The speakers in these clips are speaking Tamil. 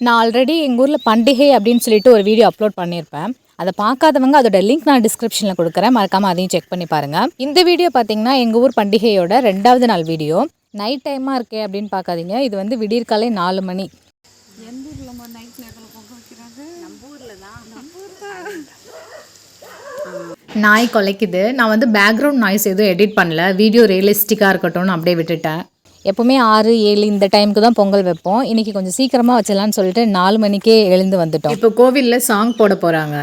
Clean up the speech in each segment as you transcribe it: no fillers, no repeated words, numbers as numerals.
நான் ஆல்ரெடி எங்கள் ஊரில் பண்டிகை அப்படின்னு சொல்லிட்டு ஒரு வீடியோ அப்லோட் பண்ணியிருப்பேன். அதை பார்க்காதவங்க அதோட லிங்க் நான் டிஸ்கிரிப்ஷனில் கொடுக்குறேன், மறக்காமல் அதையும் செக் பண்ணி பாருங்கள். இந்த வீடியோ பார்த்தீங்கன்னா எங்கள் ஊர் பண்டிகையோட 2வது நாள் வீடியோ. நைட் டைமாக இருக்கே அப்படின்னு பார்க்காதீங்க, இது வந்து விடியற்காலை 4 மணி. எந்த ஊரில் நைட் நேரத்தில் பொங்கல் வைக்கிறாங்க? நம்ம ஊரில் தான். நாய் குலைக்குது. நான் வந்து பேக்ரவுண்ட் நாய்ஸ் எதுவும் எடிட் பண்ணல, வீடியோ ரியலிஸ்டிக்காக இருக்கட்டும்னு அப்படியே விட்டுட்டேன். எப்போவுமே 6, 7 இந்த டைமுக்கு தான் பொங்கல் வைப்போம். இன்றைக்கி கொஞ்சம் சீக்கிரமாக வச்சிடலான்னு சொல்லிட்டு 4 மணிக்கே எழுந்து வந்துட்டோம். இப்போ கோவிலில் சாங் போட போகிறாங்க.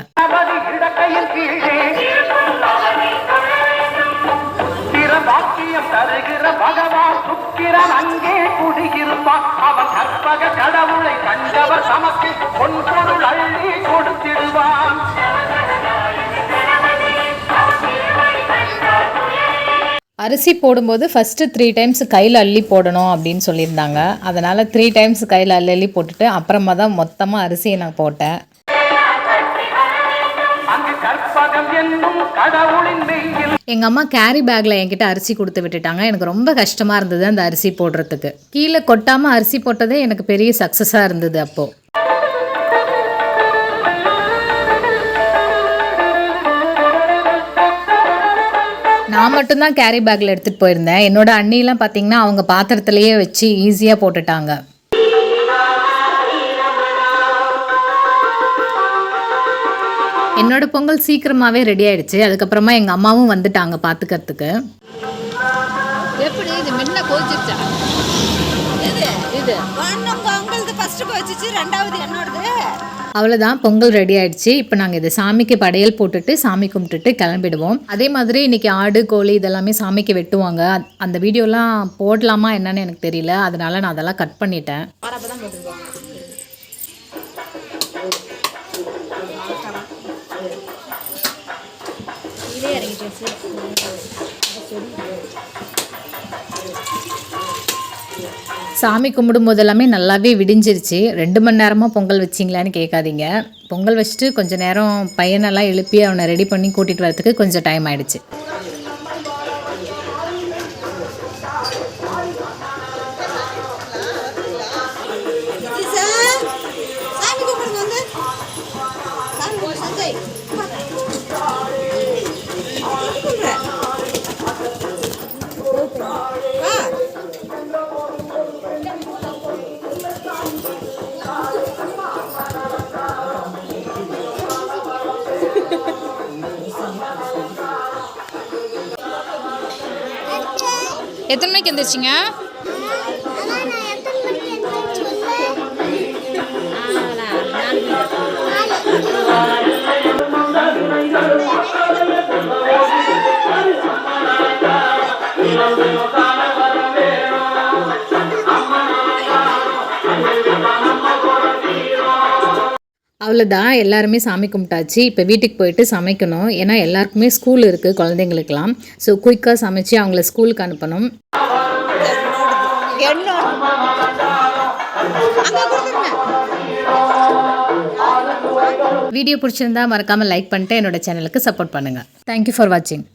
அரிசி போடும்போது ஃபஸ்ட்டு 3 டைம்ஸ் கையில் அள்ளி போடணும் அப்படின்னு சொல்லியிருந்தாங்க. அதனால் 3 டைம்ஸ் கையில் அள்ளி போட்டுட்டு அப்புறமா தான் மொத்தமாக அரிசியை நான் போட்டேன். எங்கள் அம்மா கேரி பேக்கில் என்கிட்ட அரிசி கொடுத்து விட்டுட்டாங்க. எனக்கு ரொம்ப கஷ்டமாக இருந்தது அந்த அரிசி போடுறதுக்கு. கீழே கொட்டாமல் அரிசி போட்டதே எனக்கு பெரிய சக்ஸஸாக இருந்தது. அப்போது நான் மட்டும்தான் கேரி பேக்கில் எடுத்துகிட்டு போயிருந்தேன். என்னோட அண்ணிலாம் பார்த்திங்கன்னா அவங்க பாத்திரத்துலேயே வச்சு ஈஸியாக போட்டுட்டாங்க. என்னோட பொங்கல் சீக்கிரமாகவே ரெடி ஆகிடுச்சு. அதுக்கப்புறமா எங்கள் அம்மாவும் வந்துட்டாங்க பார்த்துக்கிறதுக்கு. எப்படி இது முன்ன கோச்சிச்சா? இது ஃபர்ஸ்ட் கோச்சிச்சு, ரெண்டாவது என்னோடது. அவ்வளோதான், பொங்கல் ரெடி ஆகிடுச்சு. இப்போ நாங்கள் இதை சாமிக்கு படையல் போட்டுட்டு சாமி கும்பிட்டுட்டு கிளம்பிடுவோம். அதே மாதிரி இன்றைக்கி ஆடு கோழி இதெல்லாமே சாமிக்கு வெட்டுவாங்க. அந்த வீடியோலாம் போடலாமா என்னன்னு எனக்கு தெரியல, அதனால் நான் அதெல்லாம் கட் பண்ணிட்டேன். சாமி கும்பிடும் போதெல்லாமே நல்லாவே விடிஞ்சிருச்சு. 2 மணி நேரமாக பொங்கல் வச்சிங்களான்னு கேட்காதீங்க. பொங்கல் வச்சுட்டு கொஞ்சம் நேரம் பையனெல்லாம் எழுப்பி அவனை ரெடி பண்ணி கூட்டிகிட்டு வரதுக்கு கொஞ்சம் டைம் ஆகிடுச்சு. எத்தனை மணிக்கு எந்திரிச்சிங்க? அவ்வளோதான், எல்லாருமே சாமி கும்பிட்டாச்சு. இப்போ வீட்டுக்கு போயிட்டு சமைக்கணும். ஏன்னா எல்லாருக்குமே ஸ்கூல் இருக்குது குழந்தைங்களுக்கெல்லாம். ஸோ குயிக்காக சமைச்சு அவங்கள ஸ்கூலுக்கு அனுப்பணும். வீடியோ பிடிச்சிருந்தா மறக்காமல் லைக் பண்ணிட்டு என்னோட சேனலுக்கு சப்போர்ட் பண்ணுங்கள். தேங்க்யூ ஃபார் வாட்சிங்.